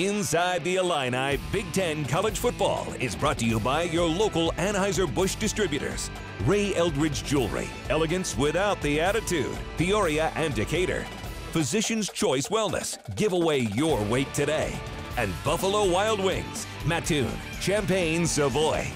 Inside the Illini, Big Ten College Football is brought to you by your local Anheuser-Busch distributors. Ray Eldridge Jewelry, elegance without the attitude. Peoria and Decatur. Physician's Choice Wellness, give away your weight today. And Buffalo Wild Wings, Mattoon, Champaign, Savoy.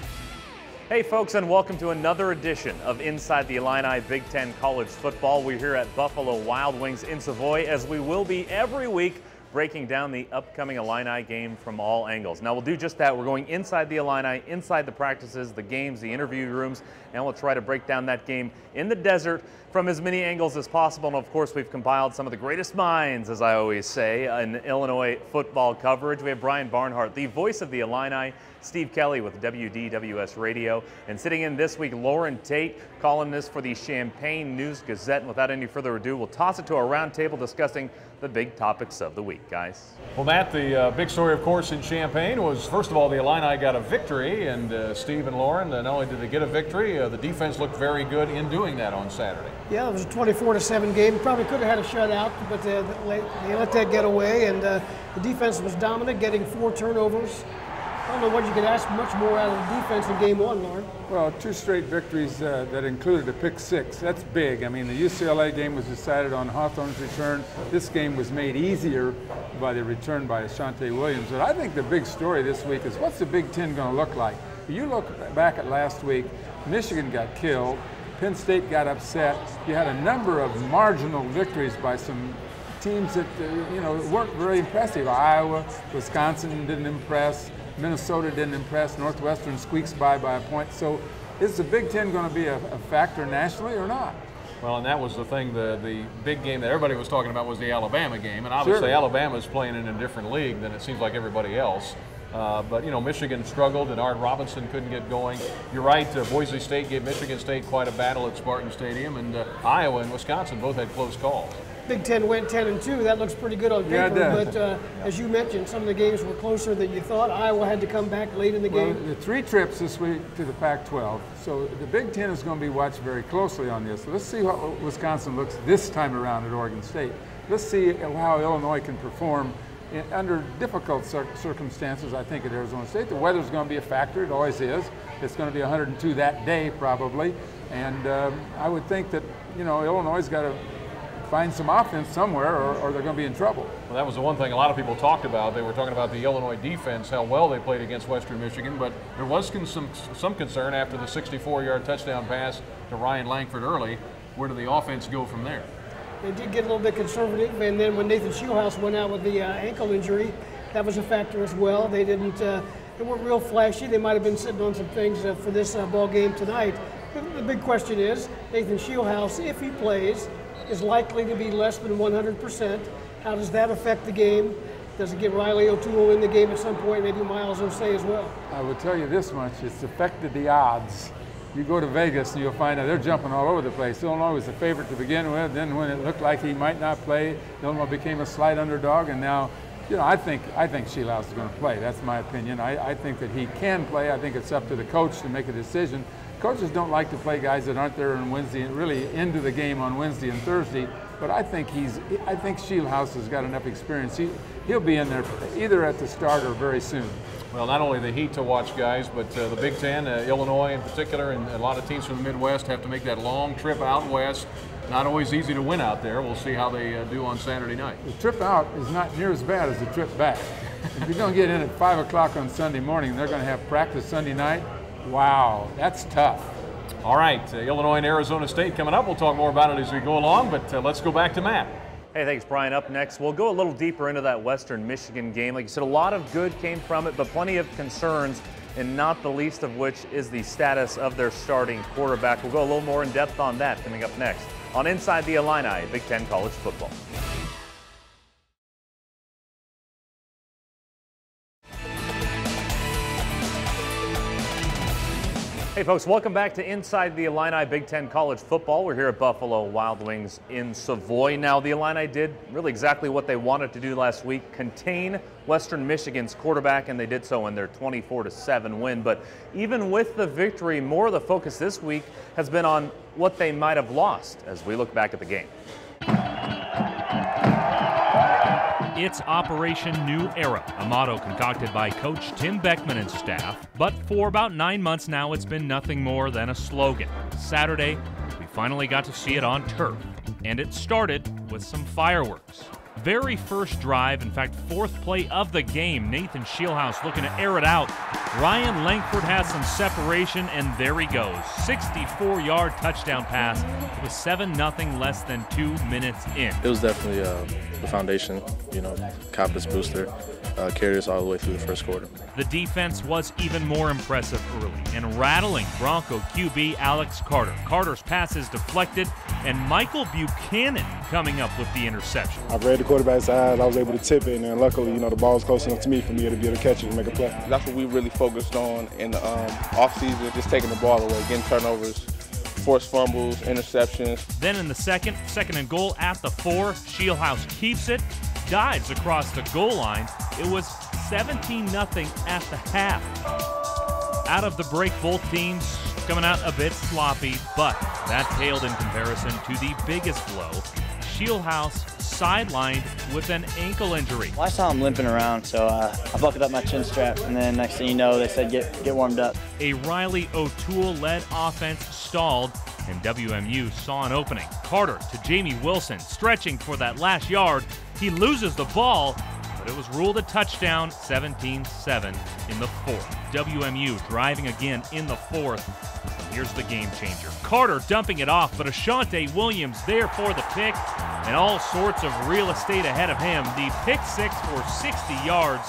Hey folks, and welcome to another edition of Inside the Illini Big Ten College Football. We're here at Buffalo Wild Wings in Savoy, as we will be every week, breaking down the upcoming Illini game from all angles. Now we'll do just that. We're going inside the Illini, inside the practices, the games, the interview rooms, and we'll try to break down that game in the desert from as many angles as possible. And of course, we've compiled some of the greatest minds, as I always say, in Illinois football coverage. We have Brian Barnhart, the voice of the Illini, Steve Kelly with WDWS Radio, and sitting in this week, Lauren Tate, columnist for the Champaign News-Gazette. And without any further ado, we'll toss it to our roundtable discussing the big topics of the week, guys. Well, Matt, the big story, of course, in Champaign was, first of all, the Illini got a victory, and Steve and Lauren, not only did they get a victory, the defense looked very good in doing that on Saturday. Yeah, it was a 24-7 game. Probably could have had a shutout, but they let that get away, and the defense was dominant, getting 4 turnovers. I don't know what you could ask much more out of the defense in game one, Lauren. Well, 2 straight victories that included a pick 6. That's big. I mean, the UCLA game was decided on Hawthorne's return. This game was made easier by the return by Ashante Williams. But I think the big story this week is, what's the Big Ten going to look like? You look back at last week, Michigan got killed, Penn State got upset. You had a number of marginal victories by some teams that weren't very impressive. Iowa, Wisconsin didn't impress. Minnesota didn't impress. Northwestern squeaks by a point. So is the Big Ten going to be a factor nationally or not? Well, and that was the thing, the big game that everybody was talking about was the Alabama game. And obviously Alabama's playing in a different league than it seems like everybody else. But, Michigan struggled and Art Robinson couldn't get going. You're right, Boise State gave Michigan State quite a battle at Spartan Stadium. And Iowa and Wisconsin both had close calls. Big Ten went 10-2. That looks pretty good on paper, but as you mentioned, some of the games were closer than you thought. Iowa had to come back late in the game. The 3 trips this week to the Pac-12, so the Big Ten is going to be watched very closely on this. Let's see how Wisconsin looks this time around at Oregon State. Let's see how Illinois can perform under difficult circumstances, I think, at Arizona State. The weather's going to be a factor. It always is. It's going to be 102 that day, probably. And I would think that, Illinois got to find some offense somewhere or they're going to be in trouble. Well, that was the one thing a lot of people talked about. They were talking about the Illinois defense, how well they played against Western Michigan, but there was some concern after the 64-yard touchdown pass to Ryan Langford early. Where did the offense go from there? They did get a little bit conservative, and then when Nathan Shieldhouse went out with the ankle injury, that was a factor as well. They weren't real flashy. They might have been sitting on some things for this ball game tonight. The big question is, Nathan Shieldhouse, if he plays, is likely to be less than 100%. How does that affect the game? Does it get Riley O'Toole in the game at some point, maybe Miles Osei as well? I will tell you this much, it's affected the odds. You go to Vegas and you'll find out they're jumping all over the place. Illinois was the favorite to begin with, then when it looked like he might not play, Illinois became a slight underdog, and now, I think Shieldhouse is going to play. That's my opinion. I think that he can play. I think it's up to the coach to make a decision. Coaches don't like to play guys that aren't there on Wednesday and really into the game on Wednesday and Thursday. But I think Shieldhouse has got enough experience. He'll be in there either at the start or very soon. Well, not only the heat to watch, guys, but the Big Ten, Illinois in particular, and a lot of teams from the Midwest have to make that long trip out west. Not always easy to win out there. We'll see how they do on Saturday night. The trip out is not near as bad as the trip back. If you're going to get in at 5 o'clock on Sunday morning and they're going to have practice Sunday night, wow, that's tough. All right, Illinois and Arizona State coming up. We'll talk more about it as we go along, but let's go back to Matt. Hey, thanks, Brian. Up next, we'll go a little deeper into that Western Michigan game. Like you said, a lot of good came from it, but plenty of concerns, and not the least of which is the status of their starting quarterback. We'll go a little more in depth on that coming up next on Inside the Illini Big Ten College Football. Hey folks, welcome back to Inside the Illini Big Ten College Football. We're here at Buffalo Wild Wings in Savoy. Now, the Illini did really exactly what they wanted to do last week, contain Western Michigan's quarterback, and they did so in their 24-7 win. But even with the victory, more of the focus this week has been on what they might have lost as we look back at the game. It's Operation New Era, a motto concocted by Coach Tim Beckman and staff. But for about 9 months now, it's been nothing more than a slogan. Saturday, we finally got to see it on turf. And it started with some fireworks. Very first drive, in fact, fourth play of the game, Nathan Shieldhouse looking to air it out. Ryan Langford has some separation, and there he goes. 64-yard touchdown pass with 7-0 less than 2 minutes in. It was definitely the foundation, confidence booster. Carried us all the way through the first quarter. The defense was even more impressive early and rattling Bronco QB Alex Carter. Carter's pass is deflected, and Michael Buchanan coming up with the interception. I read the quarterback's eyes. I was able to tip it, and luckily, the ball was close enough to me for me to be able to catch it and make a play. That's what we really focused on in the offseason, just taking the ball away, getting turnovers, forced fumbles, interceptions. Then in the second and goal at the 4, Shieldhouse keeps it, dives across the goal line. It was 17-0 at the half. Out of the break, both teams coming out a bit sloppy, but that paled in comparison to the biggest blow. Shieldhouse sidelined with an ankle injury. Well, I saw him limping around, so I buckled up my chin strap, and then next thing you know, they said get warmed up. A Riley O'Toole-led offense stalled, and WMU saw an opening. Carter to Jamie Wilson, stretching for that last yard. He loses the ball, but it was ruled a touchdown, 17-7 in the fourth. WMU driving again in the fourth. Here's the game changer. Carter dumping it off, but Ashante Williams there for the pick, and all sorts of real estate ahead of him. The pick six for 60 yards.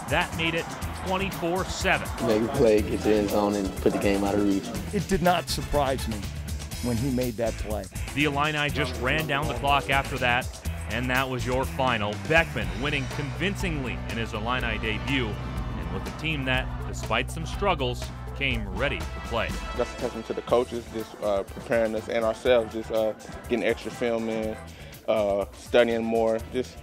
That made it 24-7. Make a play, get the end zone, and put the game out of reach. It did not surprise me when he made that play. The Illini just ran down the clock after that, and that was your final. Beckman winning convincingly in his Illini debut, and with a team that, despite some struggles, came ready to play. That's a testament to the coaches, just preparing us and ourselves, just getting extra film in, studying more, just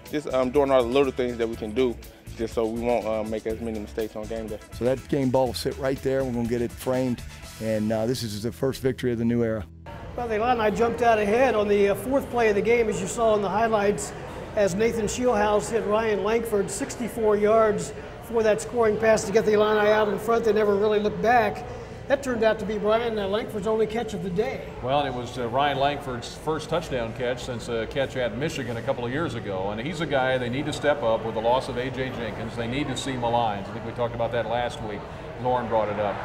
doing all the little things that we can do, just so we won't make as many mistakes on game day. So that game ball will sit right there. We're going to get it framed, and this is the first victory of the new era. Well, the Illini jumped out ahead on the fourth play of the game, as you saw in the highlights, as Nathan Shieldhouse hit Ryan Langford 64 yards for that scoring pass to get the Illini out in front. They never really looked back. That turned out to be Ryan Langford's only catch of the day. Well, and it was Ryan Langford's first touchdown catch since a catch at Michigan a couple of years ago. And he's a guy they need to step up with the loss of A.J. Jenkins. They need to see Malines. I think we talked about that last week. Lauren brought it up.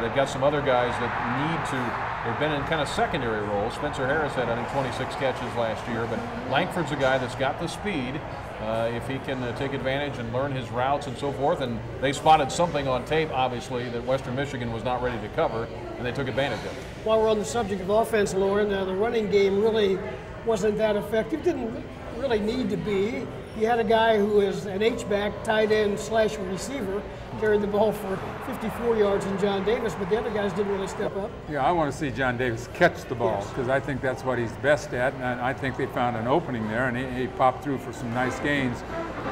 They've got some other guys that need to, they've been in kind of secondary roles. Spencer Harris had, I think, 26 catches last year, but Langford's a guy that's got the speed. If he can take advantage and learn his routes and so forth, and they spotted something on tape, obviously, that Western Michigan was not ready to cover, and they took advantage of it. While we're on the subject of offense, Lauren, the running game really wasn't that effective. Didn't really need to be. You had a guy who is an H-back, tight end / receiver, carried the ball for 54 yards in John Davis, but the other guys didn't really step up. Yeah, I want to see John Davis catch the ball because I think that's what he's best at, and I think they found an opening there, and he popped through for some nice gains.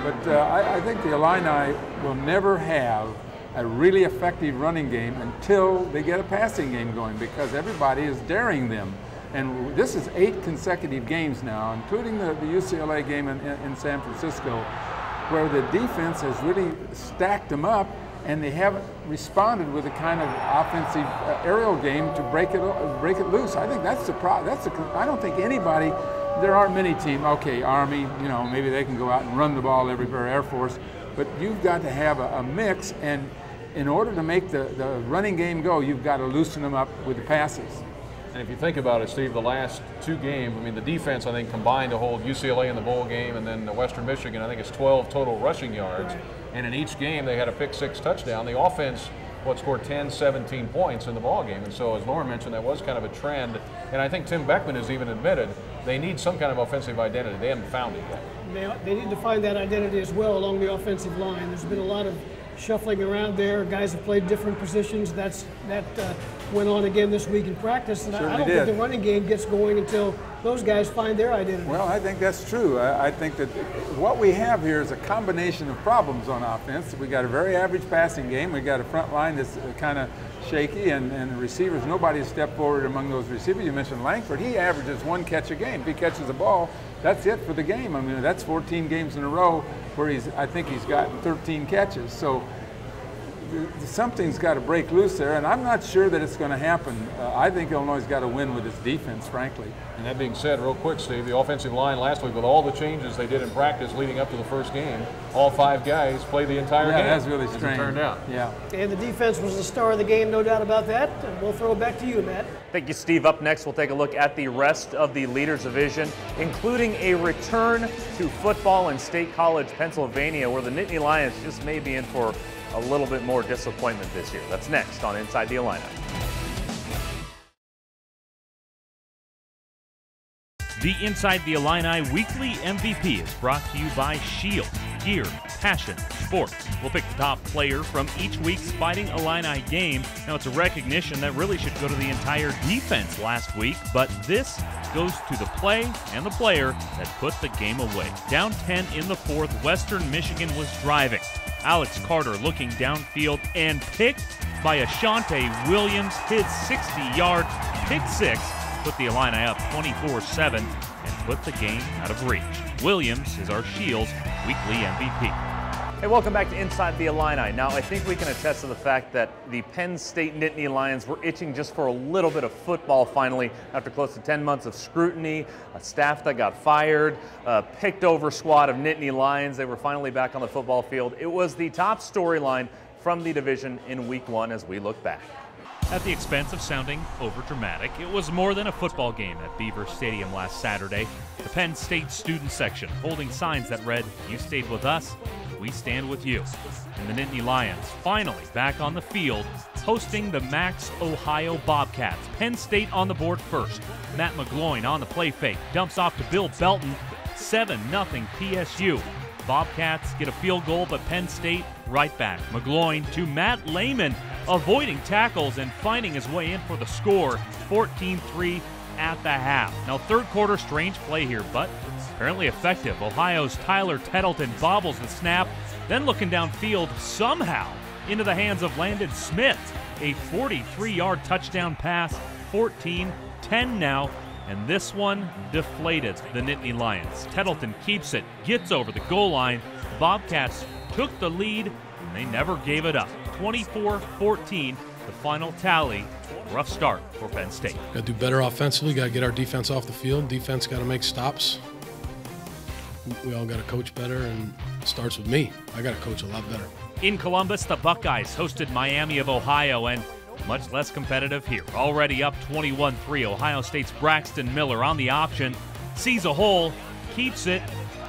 But I think the Illini will never have a really effective running game until they get a passing game going because everybody is daring them. And this is 8 consecutive games now, including the UCLA game in San Francisco, where the defense has really stacked them up, and they haven't responded with a kind of offensive aerial game to break it loose. I think that's the problem. I don't think anybody. There aren't many teams. Okay, Army, maybe they can go out and run the ball everywhere. Air Force, but you've got to have a mix, and in order to make the running game go, you've got to loosen them up with the passes. And if you think about it, Steve, the last 2 games, I mean, the defense, I think, combined to hold UCLA in the bowl game and then Western Michigan, I think it's 12 total rushing yards. Right. And in each game, they had a pick-6 touchdown. The offense, scored 10, 17 points in the ball game. And so, as Lauren mentioned, that was kind of a trend. And I think Tim Beckman has even admitted they need some kind of offensive identity. They haven't found it yet. They need to find that identity as well along the offensive line. There's been a lot of shuffling around there. Guys have played different positions. That went on again this week in practice. And I don't think the running game gets going until those guys find their identity. Well, I think that's true. I think that what we have here is a combination of problems on offense. We got a very average passing game. We got a front line that's kind of shaky, and the receivers, nobody has stepped forward among those receivers. You mentioned Langford. He averages 1 catch a game. If he catches the ball, that's it for the game. I mean, that's 14 games in a row where I think he's gotten 13 catches. So something's got to break loose there, and I'm not sure that it's going to happen. I think Illinois' got to win with its defense, frankly. And that being said, real quick, Steve, the offensive line last week, with all the changes they did in practice leading up to the first game, all 5 guys played the entire game. Yeah, that's really strange. As it turned out. Yeah. And the defense was the star of the game, no doubt about that. And we'll throw it back to you, Matt. Thank you, Steve. Up next, we'll take a look at the rest of the Leaders Division, including a return to football in State College, Pennsylvania, where the Nittany Lions just may be in for a little bit more disappointment this year. That's next on Inside the Illini. The Inside the Illini Weekly MVP is brought to you by Shield, Gear, Passion, Sports. We'll pick the top player from each week's Fighting Illini game. Now, it's a recognition that really should go to the entire defense last week, but this goes to the play and the player that put the game away. Down 10 in the fourth, Western Michigan was driving. Alex Carter looking downfield and picked by Ashante Williams. His 60-yard pick six put the Illini up 24-7 and put the game out of reach. Williams is our Shield's weekly MVP. Hey, welcome back to Inside the Illini. Now, I think we can attest to the fact that the Penn State Nittany Lions were itching just for a little bit of football finally after close to 10 months of scrutiny, a staff that got fired, a picked over squad of Nittany Lions. They were finally back on the football field. It was the top storyline from the division in week 1 as we look back. At the expense of sounding overdramatic, it was more than a football game at Beaver Stadium last Saturday. The Penn State student section holding signs that read, "You stayed with us, we stand with you." And the Nittany Lions finally back on the field, hosting the Max Ohio Bobcats. Penn State on the board first. Matt McGloin on the play fake, dumps off to Bill Belton, 7-0 PSU. Bobcats get a field goal, but Penn State right back. McGloin to Matt Lehman, avoiding tackles and finding his way in for the score, 14-3 at the half. Now, third quarter, strange play here, but apparently effective. Ohio's Tyler Tettleton bobbles the snap, then looking downfield somehow into the hands of Landon Smith. A 43-yard touchdown pass, 14-10 now. And this one deflated the Nittany Lions. Tettleton keeps it, gets over the goal line. Bobcats took the lead, and they never gave it up. 24-14, the final tally. Rough start for Penn State. Got to do better offensively. Got to get our defense off the field. Defense got to make stops. We all got to coach better, and it starts with me. I got to coach a lot better. In Columbus, the Buckeyes hosted Miami of Ohio, and much less competitive here. Already up 21-3. Ohio State's Braxton Miller on the option, sees a hole, keeps it.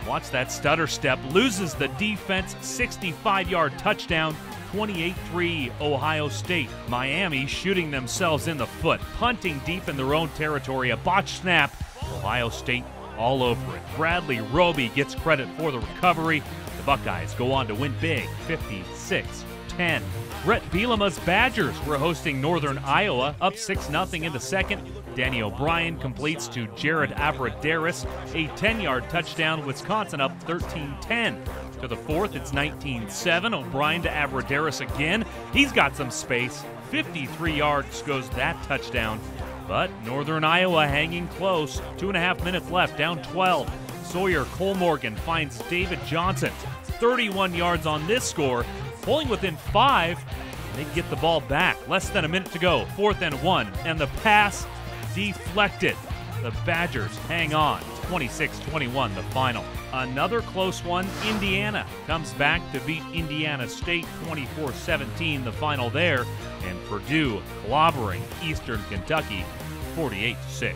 Watch that stutter step, loses the defense, 65-yard touchdown, 28-3 Ohio State. Miami shooting themselves in the foot, punting deep in their own territory, a botched snap. Ohio State all over it. Bradley Roby gets credit for the recovery. The Buckeyes go on to win big, 56-10. Brett Bielema's Badgers were hosting Northern Iowa, up 6-0 in the second. Danny O'Brien completes to Jared Abradaris, a 10-yard touchdown. Wisconsin up 13-10. To the fourth, it's 19-7. O'Brien to Abradaris again. He's got some space. 53 yards goes that touchdown. But Northern Iowa hanging close. 2.5 minutes left, down 12. Sawyer Colmorgan finds David Johnson. 31 yards on this score. Pulling within 5, they get the ball back. Less than a minute to go, 4th and 1, and the pass deflected. The Badgers hang on, 26-21 the final. Another close one, Indiana comes back to beat Indiana State 24-17 the final there, and Purdue clobbering Eastern Kentucky 48-6.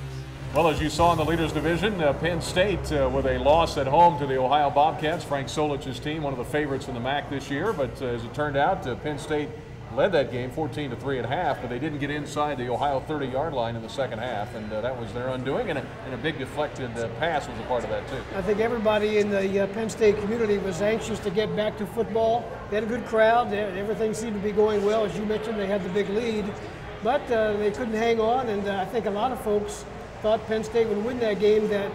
Well, as you saw in the Leaders Division, Penn State with a loss at home to the Ohio Bobcats. Frank Solich's team, one of the favorites in the MAC this year. But as it turned out, Penn State led that game 14-3 at half, but they didn't get inside the Ohio 30-yard line in the second half, and that was their undoing. And a big deflected pass was a part of that, too. I think everybody in the Penn State community was anxious to get back to football. They had a good crowd. Everything seemed to be going well. As you mentioned, they had the big lead, but they couldn't hang on, and I think a lot of folks thought Penn State would win that game, that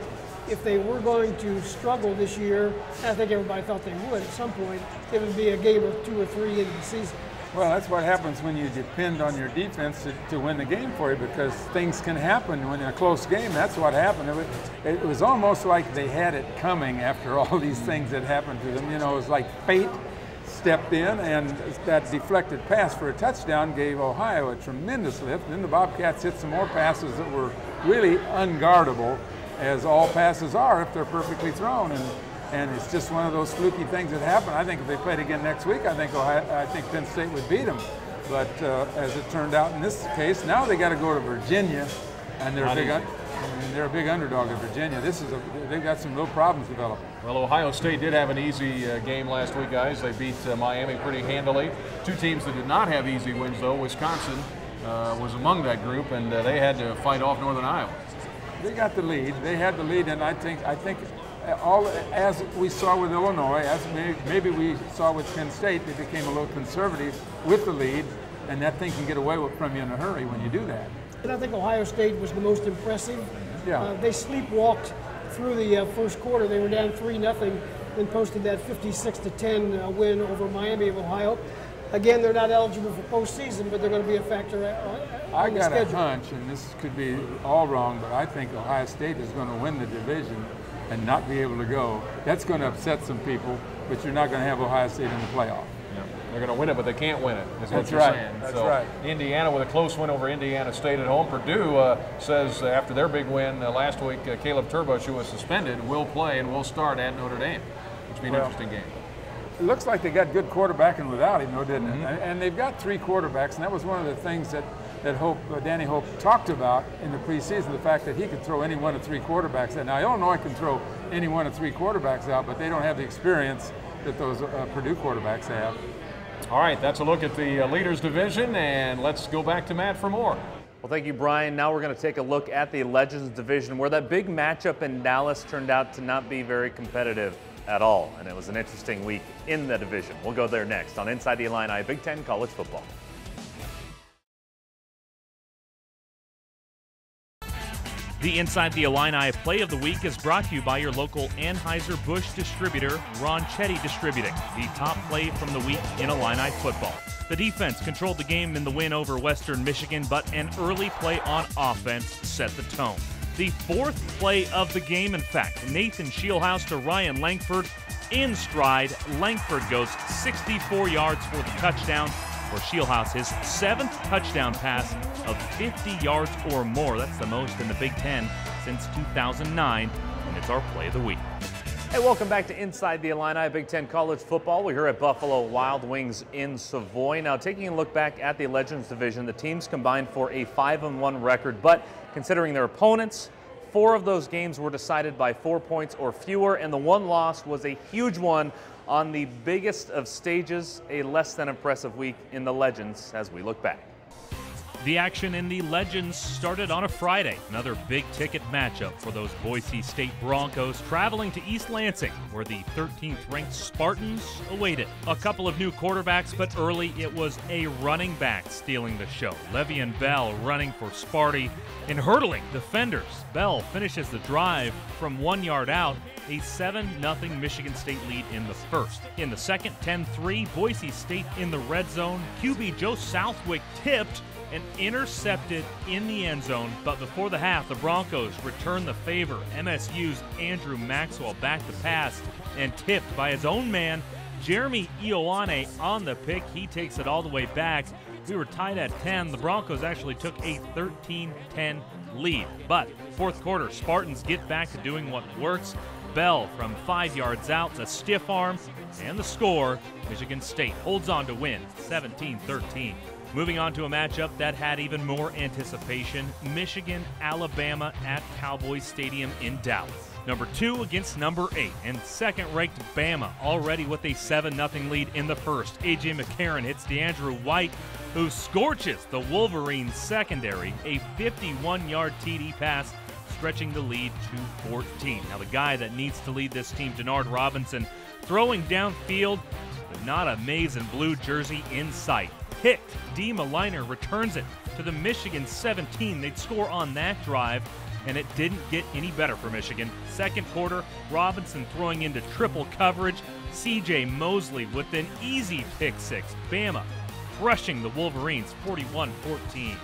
if they were going to struggle this year, I think everybody thought they would at some point, it would be a game or 2 or 3 into the season. Well, that's what happens when you depend on your defense to win the game for you, because things can happen when in a close game. That's what happened. It was almost like they had it coming after all these things that happened to them. You know, it was like fate stepped in, and that deflected pass for a touchdown gave Ohio a tremendous lift. And then the Bobcats hit some more passes that were really unguardable, as all passes are if they're perfectly thrown. And it's just one of those fluky things that happen. I think if they played again next week, I think Penn State would beat them. But as it turned out in this case, now they got to go to Virginia, and they're a big underdog in Virginia. They've got some real problems developing. Well, Ohio State did have an easy game last week, guys. They beat Miami pretty handily. 2 teams that did not have easy wins, though. Wisconsin was among that group, and they had to fight off Northern Iowa. They got the lead. They had the lead, and I think all, as we saw with Illinois, as maybe we saw with Penn State, they became a little conservative with the lead, and that thing can get away from you in a hurry when you do that. And I think Ohio State was the most impressive. Yeah. They sleepwalked through the first quarter. They were down 3-0, then posted that 56-10 win over Miami of Ohio. Again, they're not eligible for postseason, but they're going to be a factor on the schedule. I got a hunch, and this could be all wrong, but I think Ohio State is going to win the division and not be able to go. That's going to upset some people, but you're not going to have Ohio State in the playoff. Yeah. They're going to win it, but they can't win it, is what you're saying. That's right. Indiana with a close win over Indiana State at home. Purdue says after their big win last week, Caleb Turbush, who was suspended, will play and will start at Notre Dame, which will be an interesting game. It looks like they got good quarterbacking without him, though, didn't it? And they've got 3 quarterbacks, and that was one of the things that Danny Hope talked about in the preseason, the fact that he could throw any one of 3 quarterbacks out. Now, Illinois can throw any one of 3 quarterbacks out, but they don't have the experience that those Purdue quarterbacks have. All right, that's a look at the Leaders Division, and let's go back to Matt for more. Well, thank you, Brian. Now we're going to take a look at the Legends Division, where that big matchup in Dallas turned out to not be very competitive at all, and it was an interesting week in the division. We'll go there next on Inside the Illini Big Ten College Football. The Inside the Illini Play of the Week is brought to you by your local Anheuser-Busch distributor, Ron Chetty Distributing, the top play from the week in Illini football. The defense controlled the game in the win over Western Michigan, but an early play on offense set the tone. The 4th play of the game, in fact, Nathan Shieldhouse to Ryan Langford in stride. Langford goes 64 yards for the touchdown, for Shieldhouse his 7th touchdown pass of 50 yards or more. That's the most in the Big Ten since 2009, and it's our play of the week. Hey, welcome back to Inside the Illini Big Ten College Football. We're here at Buffalo Wild Wings in Savoy. Now, taking a look back at the Legends Division, the teams combined for a 5-1 record, but considering their opponents, 4 of those games were decided by 4 points or fewer, and the one loss was a huge one on the biggest of stages. A less than impressive week in the Legends as we look back. The action in the Legends started on a Friday. Another big-ticket matchup for those Boise State Broncos traveling to East Lansing, where the 13th-ranked Spartans awaited. A couple of new quarterbacks, but early it was a running back stealing the show. Le'Veon Bell running for Sparty and hurdling defenders. Bell finishes the drive from 1 yard out, a 7-0 Michigan State lead in the first. In the second, 10-3, Boise State in the red zone. QB Joe Southwick tipped and intercepted in the end zone, but before the half, the Broncos returned the favor. MSU's Andrew Maxwell back to pass and tipped by his own man, Jeremy Ioane, on the pick. He takes it all the way back. We were tied at 10. The Broncos actually took a 13-10 lead, but 4th quarter, Spartans get back to doing what works. Bell from 5 yards out, the stiff arm, and the score. Michigan State holds on to win 17-13. Moving on to a matchup that had even more anticipation, Michigan-Alabama at Cowboys Stadium in Dallas. Number 2 against number 8, and 2nd-ranked Bama already with a 7-0 lead in the first. A.J. McCarron hits DeAndrew White, who scorches the Wolverines secondary, a 51-yard TD pass, stretching the lead to 14. Now the guy that needs to lead this team, Denard Robinson, throwing downfield, but not a maize and blue jersey in sight. Picked. D. Maliner returns it to the Michigan 17. They'd score on that drive. and it didn't get any better for Michigan. Second quarter, Robinson throwing into triple coverage. C.J. Mosley with an easy pick six. Bama crushing the Wolverines 41-14.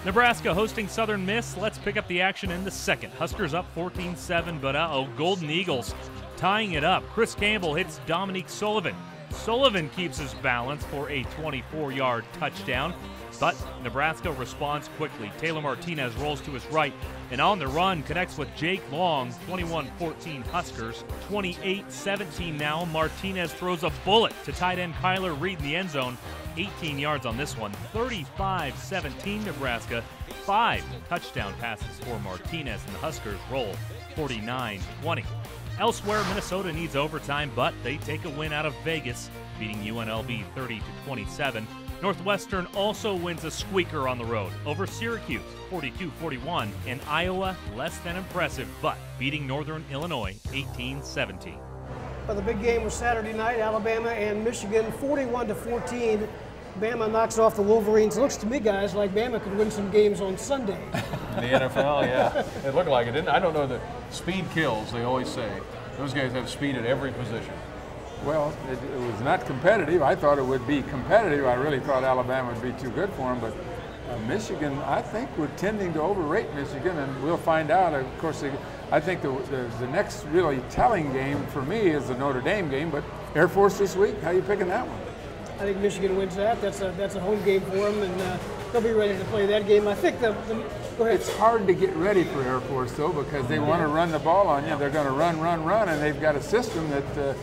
Nebraska hosting Southern Miss. Let's pick up the action in the second. Huskers up 14-7, but Golden Eagles tying it up. Chris Campbell hits Dominique Sullivan. Sullivan keeps his balance for a 24-yard touchdown, but Nebraska responds quickly. Taylor Martinez rolls to his right and on the run connects with Jake Long. 21-14 Huskers. 28-17 now. Martinez throws a bullet to tight end Kyler Reed in the end zone. 18 yards on this one. 35-17 Nebraska. 5 touchdown passes for Martinez, and the Huskers roll 49-20. Elsewhere, Minnesota needs overtime, but they take a win out of Vegas, beating UNLV 30-27. Northwestern also wins a squeaker on the road over Syracuse 42-41, and Iowa less than impressive, but beating Northern Illinois 18-17. Well, the big game was Saturday night, Alabama and Michigan, 41-14. Bama knocks off the Wolverines. It looks to me, guys, like Bama could win some games on Sunday. In the NFL, yeah. It looked like it, didn't it? I don't know, the speed kills, they always say. Those guys have speed at every position. Well, it was not competitive. I thought it would be competitive. I really thought Alabama would be too good for them, but Michigan, I think we're tending to overrate Michigan, and we'll find out. Of course, I think the next really telling game for me is the Notre Dame game, but Air Force this week, how are you picking that one? I think Michigan wins that. That's a home game for them, and they'll be ready to play that game. I think go ahead. It's hard to get ready for Air Force, though, because they want to run the ball on you. They're going to run, and they've got a system that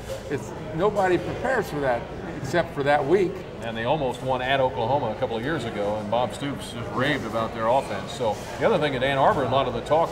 nobody prepares for that except for that week. And they almost won at Oklahoma a couple of years ago, and Bob Stoops just raved about their offense. So the other thing at Ann Arbor, a lot of the talk,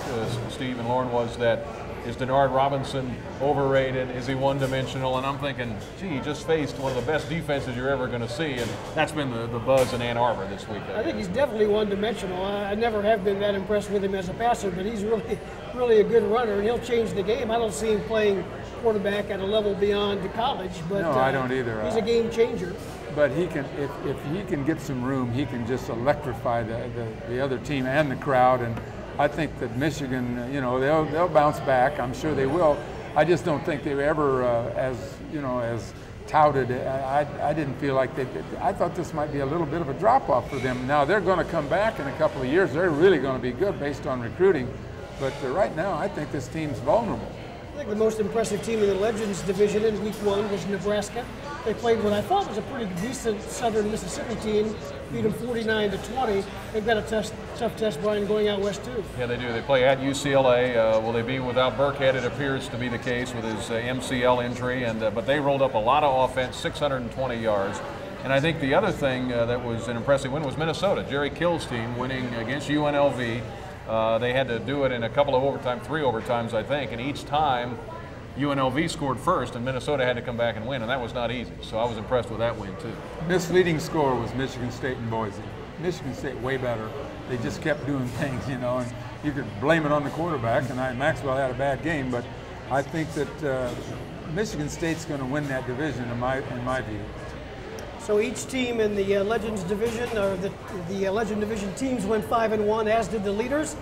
Steve and Lauren, was that is Denard Robinson overrated? Is he one-dimensional? And I'm thinking, gee, he just faced one of the best defenses you're ever going to see, and that's been the buzz in Ann Arbor this week. I think he's definitely one-dimensional. I never have been that impressed with him as a passer, but he's really a good runner, and he'll change the game. I don't see him playing quarterback at a level beyond college, but no, I don't either. He's a game changer. But he can, if he can get some room, he can just electrify the other team and the crowd. And I think that Michigan, they'll bounce back. I'm sure they will. I just don't think they were ever as touted. I didn't feel like they did. I thought this might be a little bit of a drop-off for them. Now they're going to come back in a couple of years. They're really going to be good based on recruiting. But right now, I think this team's vulnerable. I think the most impressive team in the Legends division in week 1 was Nebraska. They played what I thought was a pretty decent Southern Mississippi team, beat them 49-20. They've got a tough test, Brian, going out west too. Yeah, they do. They play at UCLA. Will they be without Burkhead? It appears to be the case with his MCL injury, but they rolled up a lot of offense, 620 yards. And I think the other thing that was an impressive win was Minnesota. Jerry Kill's team winning against UNLV. They had to do it in a couple of 3 overtimes, I think, and each time UNLV scored first, and Minnesota had to come back and win, and that was not easy. So I was impressed with that win, too. Misleading score was Michigan State and Boise. Michigan State way better. They just kept doing things, and you could blame it on the quarterback, and Maxwell had a bad game, but I think that Michigan State's going to win that division in my view. So each team in the Legends division, or the Legend division teams, went 5-1, as did the leaders.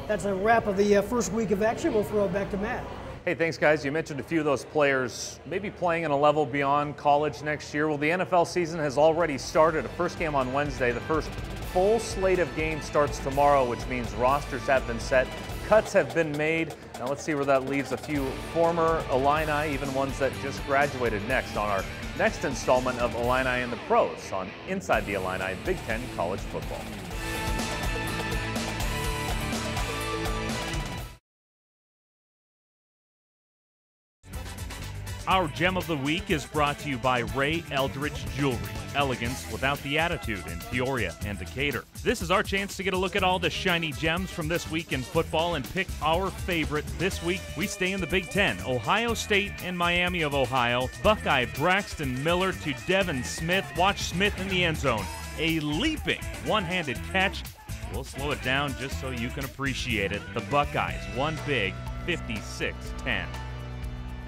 That's a wrap of the first week of action. We'll throw it back to Matt. Hey, thanks, guys. You mentioned a few of those players maybe playing in a level beyond college next year. Well, the NFL season has already started. A first game on Wednesday. The first full slate of games starts tomorrow, which means rosters have been set. Cuts have been made. Now let's see where that leaves a few former Illini, even ones that just graduated next on our next installment of Illini and the Pros on Inside the Illini Big Ten College Football. Our gem of the week is brought to you by Ray Eldridge Jewelry. Elegance without the attitude in Peoria and Decatur. This is our chance to get a look at all the shiny gems from this week in football and pick our favorite. This week, we stay in the Big Ten. Ohio State and Miami of Ohio. Buckeye Braxton Miller to Devin Smith. Watch Smith in the end zone. A leaping one-handed catch. We'll slow it down just so you can appreciate it. The Buckeyes won big, 56-10.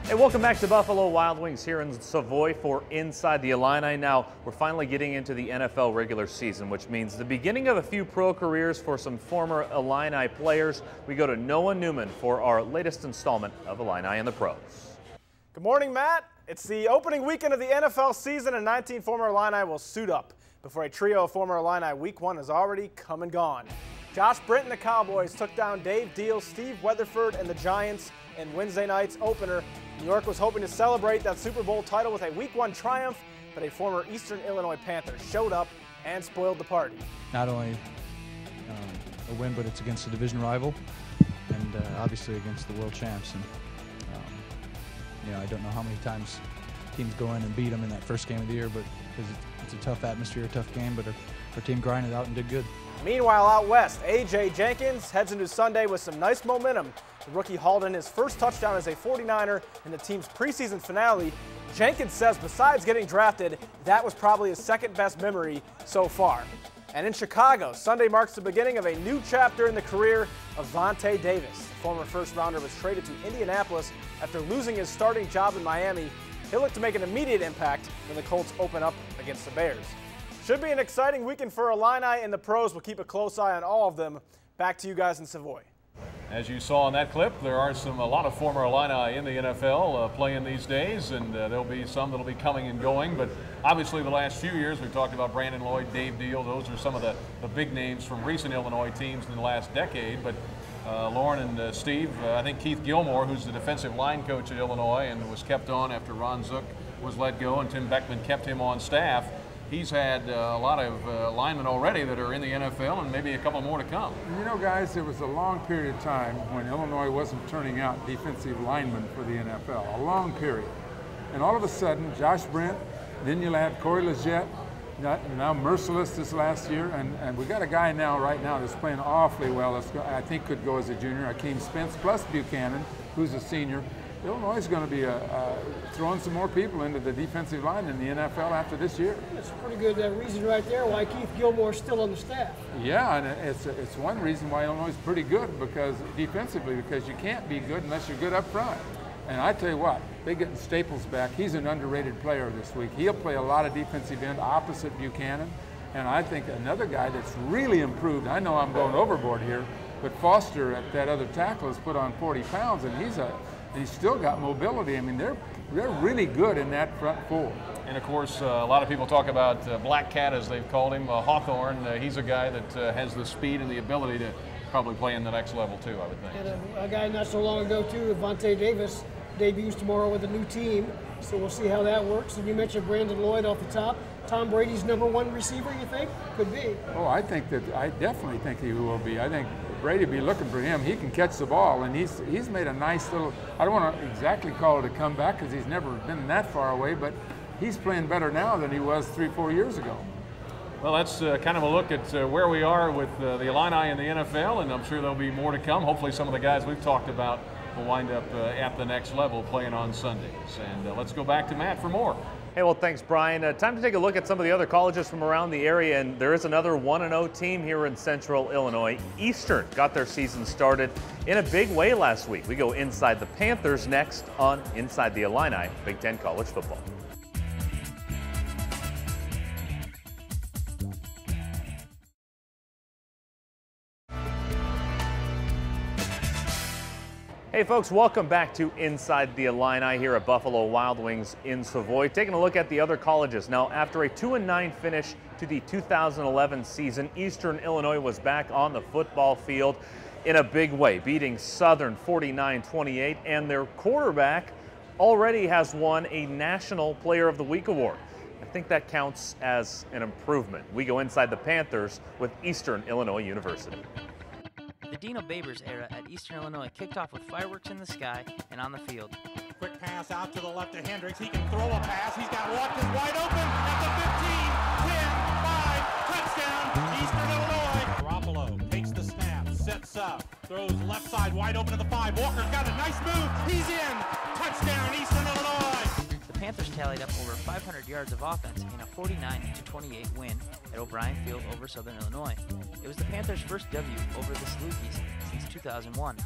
Hey, welcome back to Buffalo Wild Wings here in Savoy for Inside the Illini. Now, we're finally getting into the NFL regular season, which means the beginning of a few pro careers for some former Illini players. We go to Noah Newman for our latest installment of Illini and the Pros. Good morning, Matt. It's the opening weekend of the NFL season, and 19 former Illini will suit up before a trio of former Illini Week 1 has already come and gone. Josh Brent and the Cowboys took down Dave Deal, Steve Weatherford, and the Giants in Wednesday night's opener. New York was hoping to celebrate that Super Bowl title with a Week 1 triumph, but a former Eastern Illinois Panther showed up and spoiled the party. Not only a win, but it's against a division rival, and obviously against the world champs. And I don't know how many times teams go in and beat them in that first game of the year, but because it's a tough atmosphere, a tough game, but our team grinded out and did good. Meanwhile, out west, A.J. Jenkins heads into Sunday with some nice momentum. The rookie hauled in his first touchdown as a 49er in the team's preseason finale. Jenkins says besides getting drafted, that was probably his second best memory so far. And in Chicago, Sunday marks the beginning of a new chapter in the career of Vontae Davis. The former first-rounder was traded to Indianapolis after losing his starting job in Miami. He'll look to make an immediate impact when the Colts open up against the Bears. Should be an exciting weekend for Illini and the Pros. We'll keep a close eye on all of them. Back to you guys in Savoy. As you saw in that clip, there are a lot of former Illini in the NFL playing these days, and there'll be some that'll be coming and going. But obviously the last few years, we've talked about Brandon Lloyd, Dave Deal. Those are some of the big names from recent Illinois teams in the last decade. But Lauren and Steve, I think Keith Gilmore, who's the defensive line coach at Illinois and was kept on after Ron Zook was let go and Tim Beckman kept him on staff. He's had a lot of linemen already that are in the NFL and maybe a couple more to come. You know, guys, there was a long period of time when Illinois wasn't turning out defensive linemen for the NFL, a long period. And all of a sudden, Josh Brent, then you'll have Corey Legette, now Merciless this last year, and we got a guy right now that's playing awfully well. I think could go as a junior, Akeem Spence, plus Buchanan, who's a senior. Illinois is going to be throwing some more people into the defensive line in the NFL after this year. That's a pretty good reason right there why Keith Gilmore is still on the staff. Yeah, and it's one reason why Illinois is pretty good because you can't be good unless you're good up front. And I tell you what, they're getting Staples back. He's an underrated player this week. He'll play a lot of defensive end opposite Buchanan. And I think another guy that's really improved, I know I'm going overboard here, but Foster at that other tackle has put on 40 pounds, and he's still got mobility. I mean, they're really good in that front four. And of course, a lot of people talk about Black Cat, as they've called him, Hawthorne. He's a guy that has the speed and the ability to probably play in the next level too, I would think. And a guy not so long ago too, Vontae Davis, debuts tomorrow with a new team, so we'll see how that works. And you mentioned Brandon Lloyd off the top. Tom Brady's #1 receiver, you think? Could be. Oh, I definitely think he will be. I think Brady will be looking for him. He can catch the ball, and he's made a nice little, I don't want to exactly call it a comeback because he's never been that far away, but he's playing better now than he was 3-4 years ago. Well, that's kind of a look at where we are with the Illini in the NFL, and I'm sure there'll be more to come. Hopefully some of the guys we've talked about will wind up at the next level playing on Sundays. And let's go back to Matt for more. Hey, well, thanks, Brian. Time to take a look at some of the other colleges from around the area, and there is another 1-0 team here in Central Illinois. Eastern got their season started in a big way last week. We go inside the Panthers next on Inside the Illini, Big Ten College Football. Hey folks, welcome back to Inside the Illini here at Buffalo Wild Wings in Savoy. Taking a look at the other colleges. Now, after a 2-9 finish to the 2011 season, Eastern Illinois was back on the football field in a big way, beating Southern 49-28, and their quarterback already has won a National Player of the Week award. I think that counts as an improvement. We go inside the Panthers with Eastern Illinois University. The Dino Babers era at Eastern Illinois kicked off with fireworks in the sky and on the field. Quick pass out to the left to Hendricks. He can throw a pass. He's got Watkins wide open at the 15, 10, 5, touchdown, Eastern Illinois. Garoppolo takes the snap, sets up, throws left side wide open to the 5. Walker's got a nice move. He's in. Touchdown, Eastern Illinois. The Panthers tallied up over 500 yards of offense in a 49-28 win at O'Brien Field over Southern Illinois. It was the Panthers' first W over the Salukis since 2001.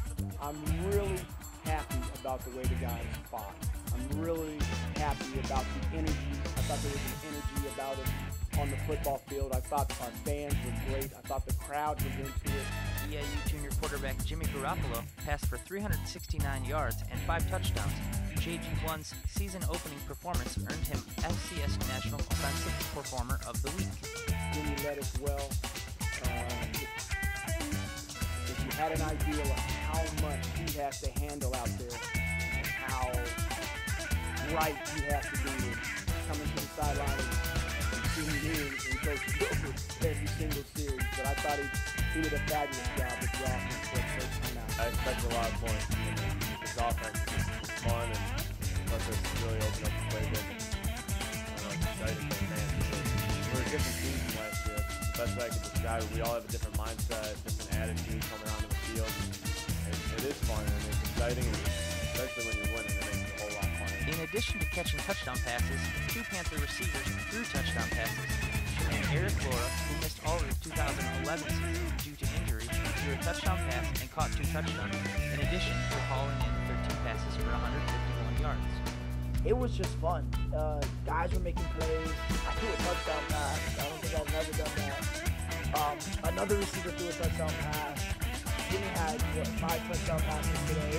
I'm really happy about the way the guys fought. I'm really happy about the energy. I thought there was an energy about it on the football field. I thought our fans were great. I thought the crowd was into it. EIU junior quarterback Jimmy Garoppolo passed for 369 yards and 5 touchdowns. JG1's season-opening performance earned him FCS National Offensive Performer of the Week. Jimmy led us well. If you had an idea of how much he has to handle out there and how right you have to be with coming to the sideline and tuning in and Coach Gilbert every single series, but I thought he did a fabulous job with the offense for the first time out. I expected a lot of points. This offense is fun and lets us really open up the playbook. And, I don't know, it's exciting for fans. We're a different team from last year. The best way I could describe it, we all have a different mindset, different attitude coming onto the field. And it is fun and it's exciting, and especially when you're winning, it makes it a whole lot funner. In addition to catching touchdown passes, 2 Panther receivers threw touchdown passes. And Eric Laura, who missed all of the 2011 season due to injury, threw a touchdown pass and caught 2 touchdowns, in addition to hauling in 13 passes for 151 yards. It was just fun. Guys were making plays. I threw a touchdown pass. I don't think I've never done that. Another receiver threw a touchdown pass. Jimmy had 5 touchdown passes today.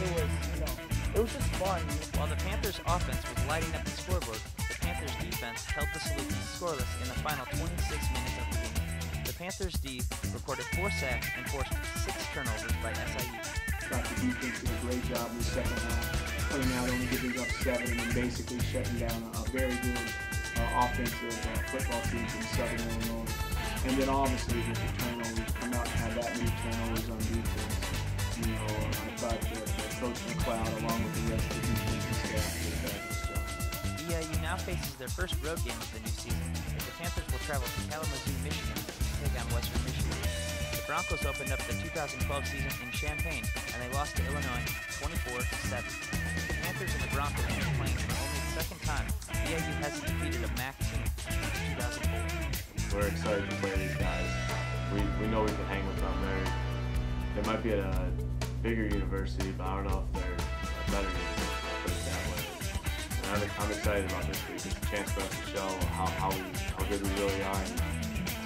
It was just fun. While the Panthers' offense was lighting up the scoreboard, the Panthers' defense held the Salukis scoreless in the final 26 minutes of the game. The Panthers' D recorded 4 sacks and forced 6 turnovers by SIU. I thought the defense did a great job in the second half, coming out only giving up 7 and then basically shutting down a very good offensive football team from Southern Illinois. And then obviously with the turnovers, come out and have that many turnovers on defense. I thought that Coach McLeod, along with the rest of the defensive staff, did a fabulous job. EIU now faces their first road game of the new season, as the Panthers will travel to Kalamazoo, Michigan to take on Western Michigan. The Broncos opened up the 2012 season in Champaign, and they lost to Illinois 24-7. The Panthers and the Broncos are playing for only the second time. EIU hasn't defeated a MAC team since 2004. We're excited to play these guys. We know we can hang with them. They might be at a bigger university, but I don't know if they're a better university, I'll put it that way. And I'm excited about this week. It's a chance for us to show how good we really are. And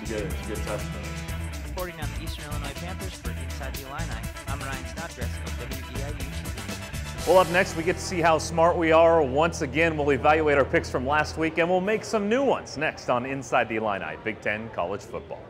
it's a good test for us. Reporting on the Eastern Illinois Panthers for Inside the Illini, I'm Ryan Snodgrass of WEIU. Well, up next, we get to see how smart we are. Once again, we'll evaluate our picks from last week, and we'll make some new ones next on Inside the Illini, Big Ten College Football.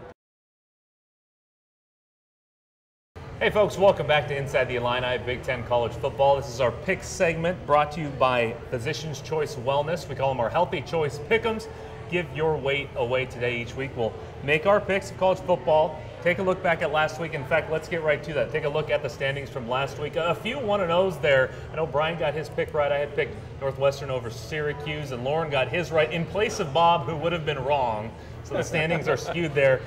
Hey folks, welcome back to Inside the Illini, Big Ten College Football. This is our pick segment brought to you by Physicians Choice Wellness. We call them our Healthy Choice Pick'ems. Give your weight away today. Each week we'll make our picks of college football, take a look back at last week. In fact, let's get right to that. Take a look at the standings from last week. A few 1-0s there. I know Brian got his pick right. I had picked Northwestern over Syracuse, and Lauren got his right in place of Bob, who would have been wrong. So the standings are skewed there.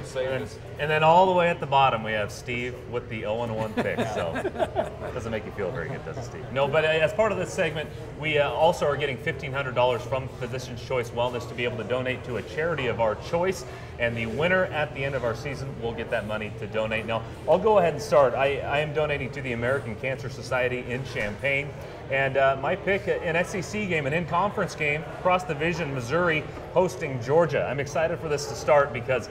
And then all the way at the bottom, we have Steve with the 0-1 pick. So it doesn't make you feel very good, does it, Steve? No, but as part of this segment, we also are getting $1,500 from Physicians Choice Wellness to be able to donate to a charity of our choice. And the winner at the end of our season will get that money to donate. Now, I'll go ahead and start. I am donating to the American Cancer Society in Champaign. And my pick, an SEC game, an in-conference game, cross-division, Missouri hosting Georgia. I'm excited for this to start because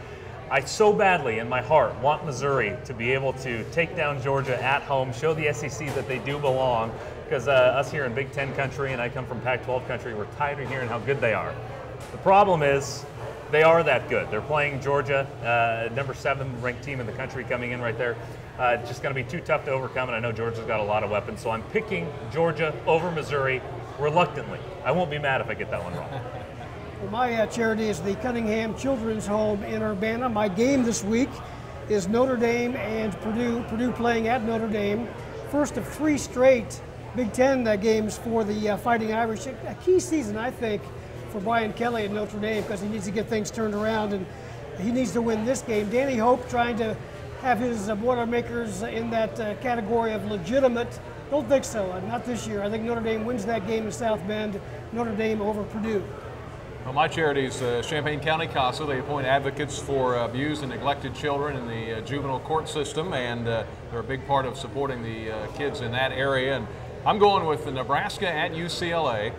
I so badly, in my heart, want Missouri to be able to take down Georgia at home, show the SEC that they do belong, because us here in Big Ten country, and I come from Pac-12 country, we're tired of hearing how good they are. The problem is, they are that good. They're playing Georgia, number 7 ranked team in the country coming in right there. Just going to be too tough to overcome, and I know Georgia's got a lot of weapons, so I'm picking Georgia over Missouri reluctantly. I won't be mad if I get that one wrong. Well, my charity is the Cunningham Children's Home in Urbana. My game this week is Notre Dame and Purdue. Purdue playing at Notre Dame. First of 3 straight Big Ten games for the Fighting Irish. A key season, I think, for Brian Kelly at Notre Dame because he needs to get things turned around and he needs to win this game. Danny Hope trying to have his Boilermakers in that category of legitimate. Don't think so, not this year. I think Notre Dame wins that game in South Bend. Notre Dame over Purdue. Well, my charity is Champaign County CASA. They appoint advocates for abused and neglected children in the juvenile court system, and they're a big part of supporting the kids in that area. And I'm going with the Nebraska at UCLA.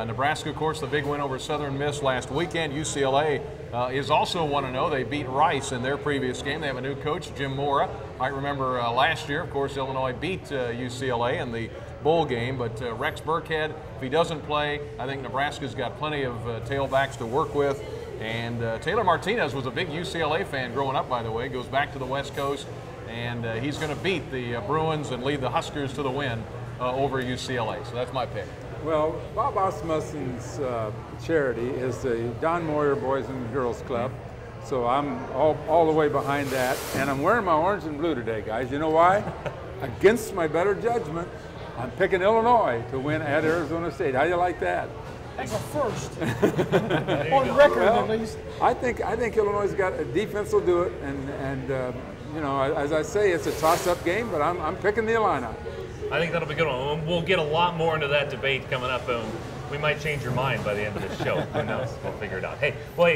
Nebraska, of course, the big win over Southern Miss last weekend. UCLA is also 1-0. They beat Rice in their previous game. They have a new coach, Jim Mora. Might remember last year, of course, Illinois beat UCLA in the bowl game, but Rex Burkhead, if he doesn't play, I think Nebraska's got plenty of tailbacks to work with. And Taylor Martinez was a big UCLA fan growing up, by the way. Goes back to the West Coast, and he's going to beat the Bruins and lead the Huskers to the win over UCLA. So that's my pick. Well, Bob Osmussen's charity is the Don Moyer Boys and Girls Club. So I'm all the way behind that. And I'm wearing my orange and blue today, guys. You know why? Against my better judgment, I'm picking Illinois to win at Arizona State. How do you like that? That's a first. On record, at least. I think Illinois' got a defense will do it. And you know, as I say, it's a toss-up game, but I'm picking the Illini. I think that'll be a good one. We'll get a lot more into that debate coming up, and we might change your mind by the end of this show. Who knows? We'll figure it out. Hey,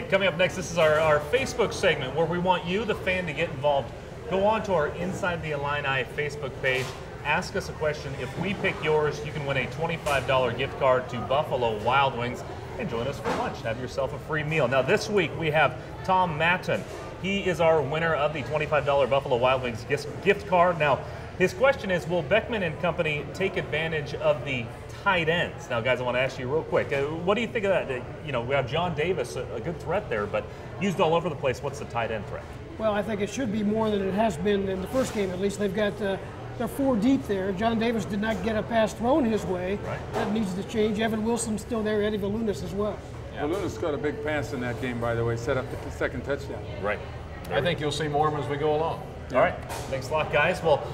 coming up next, this is our Facebook segment where we want you, the fan, to get involved. Go on to our Inside the Illini Facebook page. Ask us a question. If we pick yours, you can win a $25 gift card to Buffalo Wild Wings and join us for lunch. Have yourself a free meal. Now, this week we have Tom Matton. He is our winner of the $25 Buffalo Wild Wings gift card. Now, his question is, will Beckman and company take advantage of the tight ends? Now, guys, I want to ask you real quick. What do you think of that? You know, we have John Davis, a good threat there, but used all over the place. What's the tight end threat? Well, I think it should be more than it has been in the first game, at least. They've got they're 4 deep there. John Davis did not get a pass thrown his way. Right. That needs to change. Evan Wilson's still there. Eddie Valunas as well. Yeah. Valunas got a big pass in that game, by the way. Set up the second touchdown. Right. I think you'll see more of them as we go along. All right. Thanks a lot, guys. Well,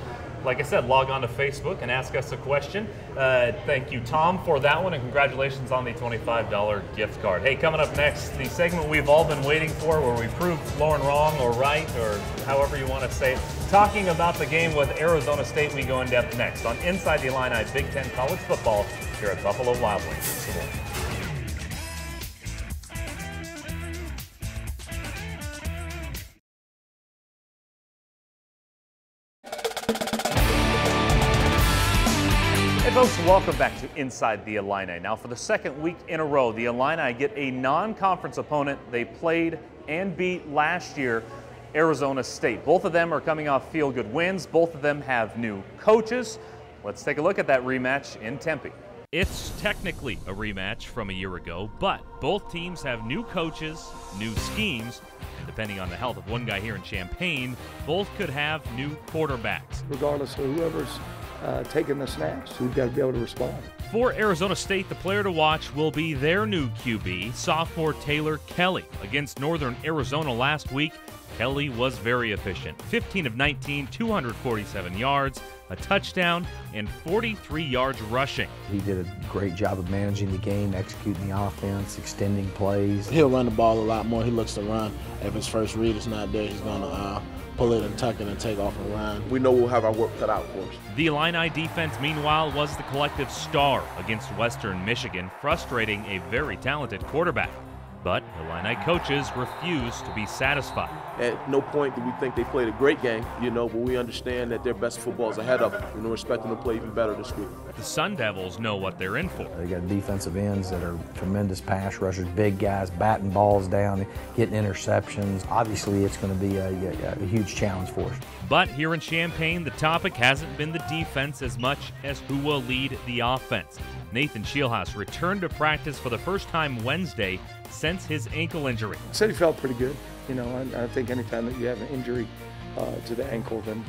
like I said, log on to Facebook and ask us a question. Thank you, Tom, for that one, and congratulations on the $25 gift card. Hey, coming up next, the segment we've all been waiting for, where we prove Lauren wrong or right, or however you want to say it. Talking about the game with Arizona State, we go in depth next on Inside the Illini Big Ten College Football here at Buffalo Wild Wings. Hey folks, welcome back to Inside the Illini. Now, for the second week in a row, the Illini get a non-conference opponent they played and beat last year, Arizona State. Both of them are coming off feel-good wins. Both of them have new coaches. Let's take a look at that rematch in Tempe. It's technically a rematch from a year ago, but both teams have new coaches, new schemes, and depending on the health of one guy here in Champaign, both could have new quarterbacks. Regardless of whoever's taking the snaps, we've got to be able to respond. For Arizona State, the player to watch will be their new QB, sophomore Taylor Kelly. Against Northern Arizona last week, Kelly was very efficient. 15 of 19, 247 yards, a touchdown, and 43 yards rushing. He did a great job of managing the game, executing the offense, extending plays. He'll run the ball a lot more. He looks to run. If his first read is not there, he's going to pull it and tuck it and take off and run. We know we'll have our work cut out for us. The Illini defense, meanwhile, was the collective star against Western Michigan, frustrating a very talented quarterback. But Illini coaches refuse to be satisfied. At no point do we think they played a great game, but we understand that their best football is ahead of them, and we're expecting them to play even better this week. The Sun Devils know what they're in for. They got defensive ends that are tremendous pass rushers, big guys, batting balls down, getting interceptions. Obviously, it's going to be a huge challenge for us. But here in Champaign, the topic hasn't been the defense as much as who will lead the offense. Nathan Shieldhouse returned to practice for the first time Wednesday since his ankle injury. I said he felt pretty good. I think anytime that you have an injury to the ankle, then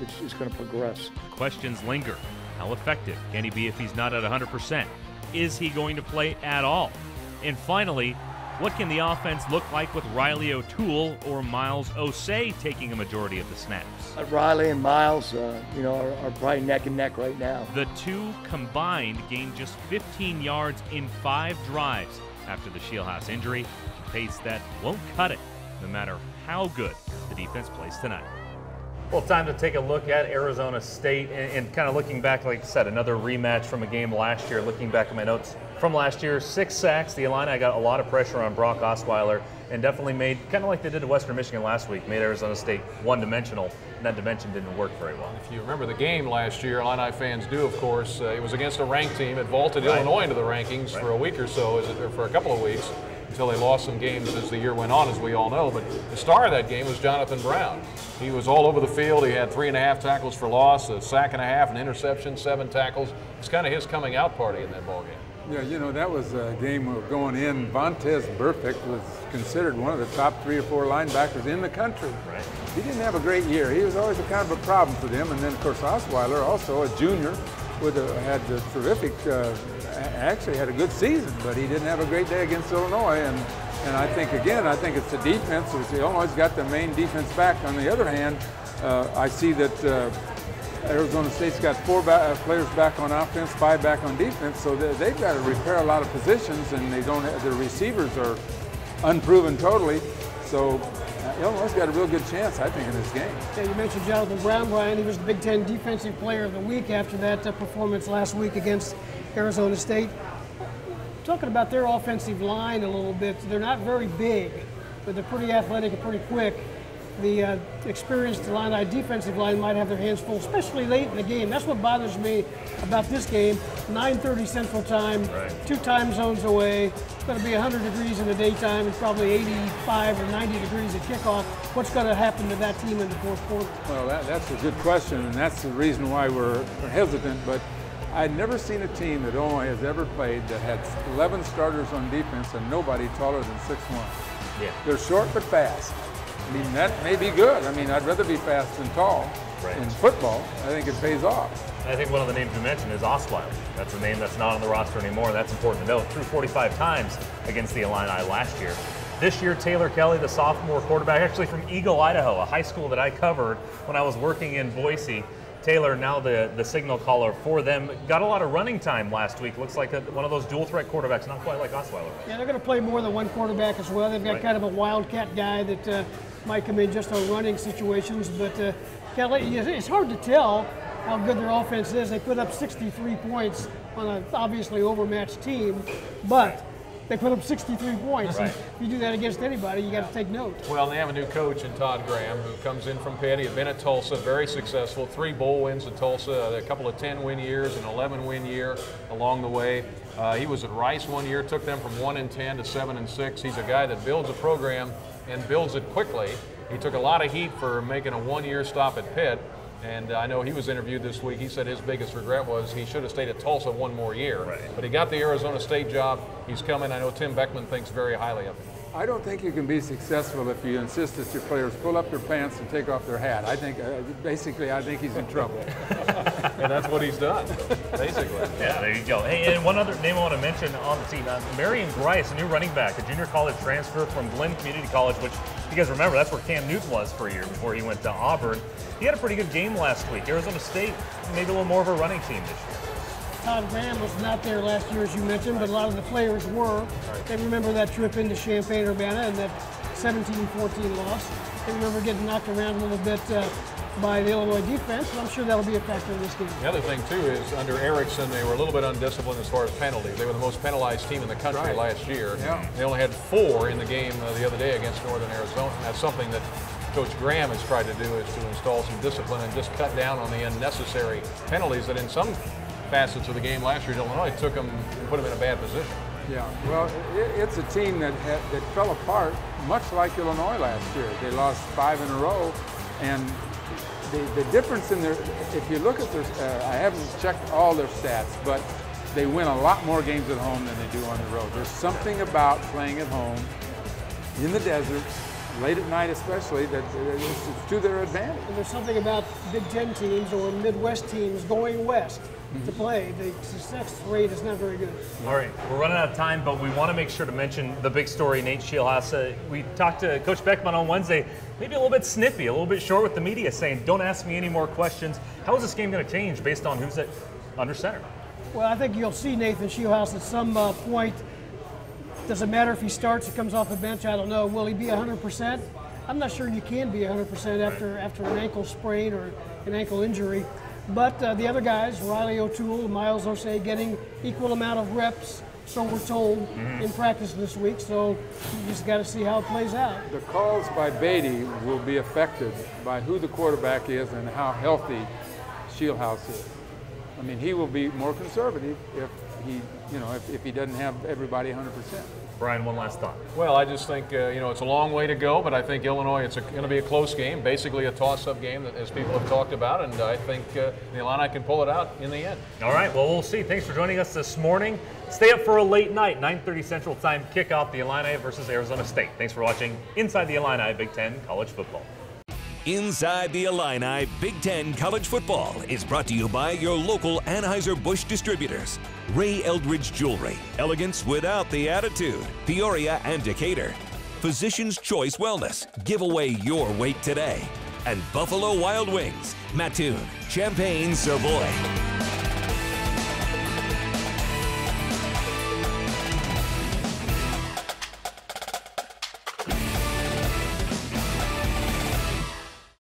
it's going to progress. Questions linger. How effective can he be if he's not at 100%? Is he going to play at all? And finally, what can the offense look like with Riley O'Toole or Miles Osei taking a majority of the snaps? Riley and Miles, are probably neck and neck right now. The two combined gained just 15 yards in 5 drives after the Shieldhouse injury, a pace that won't cut it, no matter how good the defense plays tonight. Well, time to take a look at Arizona State and kind of looking back, like I said, another rematch from a game last year. Looking back at my notes from last year, 6 sacks. The Illini got a lot of pressure on Brock Osweiler and definitely made, kind of like they did to Western Michigan last week, made Arizona State one-dimensional, and that dimension didn't work very well. If you remember the game last year, Illini fans do, of course, it was against a ranked team. It vaulted Illinois into the rankings for a week or so, or for a couple of weeks, until they lost some games as the year went on, as we all know. But the star of that game was Jonathan Brown. He was all over the field. He had 3.5 tackles for loss, a sack and a half, an interception, 7 tackles. It's kind of his coming out party in that ball game. Yeah, you know, that was a game of going in. Vontez Burfict was considered one of the top 3 or 4 linebackers in the country. Right. He didn't have a great year. He was always a kind of a problem for them. And then, of course, Osweiler, also a junior, had a terrific, actually had a good season, but he didn't have a great day against Illinois. And I think, again, it's the defense. Illinois got the main defense back. On the other hand, I see that Arizona State's got 4 players back on offense, 5 back on defense, so they've got to repair a lot of positions, and they don't have, their receivers are unproven totally. So Illinois got a real good chance, I think, in this game. Yeah, you mentioned Jonathan Brown, Brian. He was the Big Ten Defensive Player of the Week after that performance last week against Arizona State. Talking about their offensive line a little bit, they're not very big, but they're pretty athletic and pretty quick. The experienced Illini defensive line might have their hands full, especially late in the game. That's what bothers me about this game. 9:30 Central Time, 2 time zones away. It's going to be 100 degrees in the daytime and probably 85 or 90 degrees at kickoff. What's going to happen to that team in the fourth quarter? Well, that's a good question, and that's the reason why we're hesitant. But I'd never seen a team that Illinois has ever played that had 11 starters on defense and nobody taller than 6'1". Yeah. They're short but fast. I mean, that may be good. I mean, I'd rather be fast than tall. In football, I think it pays off. I think one of the names you mentioned is Osweiler. That's a name that's not on the roster anymore. That's important to note. Threw 45 times against the Illini last year. This year, Taylor Kelly, the sophomore quarterback, actually from Eagle, Idaho, a high school that I covered when I was working in Boise. Taylor, now the signal caller for them, got a lot of running time last week. Looks like one of those dual threat quarterbacks, not quite like Osweiler. Yeah, they're going to play more than one quarterback as well. They've got kind of a wildcat guy that might come in just on running situations, but it's hard to tell how good their offense is. They put up 63 points on an obviously overmatched team, but they put up 63 points. Right. If you do that against anybody, you got to take note. Well, they have a new coach in Todd Graham, who comes in from Pitt. He had been at Tulsa, very successful. 3 bowl wins at Tulsa, a couple of 10-win years, an 11-win year along the way. He was at Rice one year, took them from 1-10 to 7-6. He's a guy that builds a program and builds it quickly. He took a lot of heat for making a 1-year stop at Pitt. And I know he was interviewed this week. He said his biggest regret was he should have stayed at Tulsa 1 more year. Right. But he got the Arizona State job. He's coming. I know Tim Beckman thinks very highly of him. I don't think you can be successful if you insist that your players pull up their pants and take off their hat. I think, basically, I think he's in trouble. And that's what he's done, basically. Yeah, there you go. Hey, and one other name I want to mention on the team, Marion Grice, a new running back, a junior college transfer from Glenn Community College, which, you guys remember, that's where Cam Newton was for a year before he went to Auburn. He had a pretty good game last week. Arizona State, maybe a little more of a running team this year. Todd Graham was not there last year, as you mentioned, but a lot of the players were. They remember that trip into Champaign-Urbana and that 17-14 loss. They remember getting knocked around a little bit by the Illinois defense, and I'm sure that'll be a factor in this game. The other thing, too, is under Erickson, they were a little bit undisciplined as far as penalties. They were the most penalized team in the country last year. Yeah. They only had 4 in the game the other day against Northern Arizona. And that's something that Coach Graham has tried to do, is to install some discipline and just cut down on the unnecessary penalties that in some facets of the game last year at Illinois took them and put them in a bad position. Yeah, well, it's a team that fell apart, much like Illinois last year. They lost 5 in a row, and the difference in their, if you look at their, I haven't checked all their stats, but they win a lot more games at home than they do on the road. There's something about playing at home in the desert, late at night especially, that it's to their advantage. And there's something about Big Ten teams or Midwest teams going west to play. The success rate is not very good. All right, we're running out of time, but we want to make sure to mention the big story, Nate Scheelhaase. We talked to Coach Beckman on Wednesday, maybe a little bit snippy, a little bit short with the media, saying, don't ask me any more questions. How is this game going to change based on who's at under center? Well, I think you'll see Nathan Scheelhaase at some point. Doesn't matter if he starts or comes off the bench, I don't know. Will he be 100%? I'm not sure you can be 100% after an ankle sprain or an ankle injury. But the other guys, Riley O'Toole, Miles Osei, getting equal amount of reps, so we're told, in practice this week. So you just got to see how it plays out. The calls by Beatty will be affected by who the quarterback is and how healthy Shieldhouse is. I mean, he will be more conservative if he, if he doesn't have everybody 100%. Brian, one last thought. Well, I just think, it's a long way to go, but I think Illinois, it's going to be a close game, basically a toss-up game, as people have talked about, and I think the Illini can pull it out in the end. All right, well, we'll see. Thanks for joining us this morning. Stay up for a late night, 9:30 Central Time kickoff, the Illini versus Arizona State. Thanks for watching Inside the Illini Big Ten College Football. Inside the Illini Big Ten College Football is brought to you by your local Anheuser-Busch distributors. Ray Eldridge Jewelry, elegance without the attitude. Peoria and Decatur. Physician's Choice Wellness, give away your weight today. And Buffalo Wild Wings, Mattoon, Champaign, Savoy.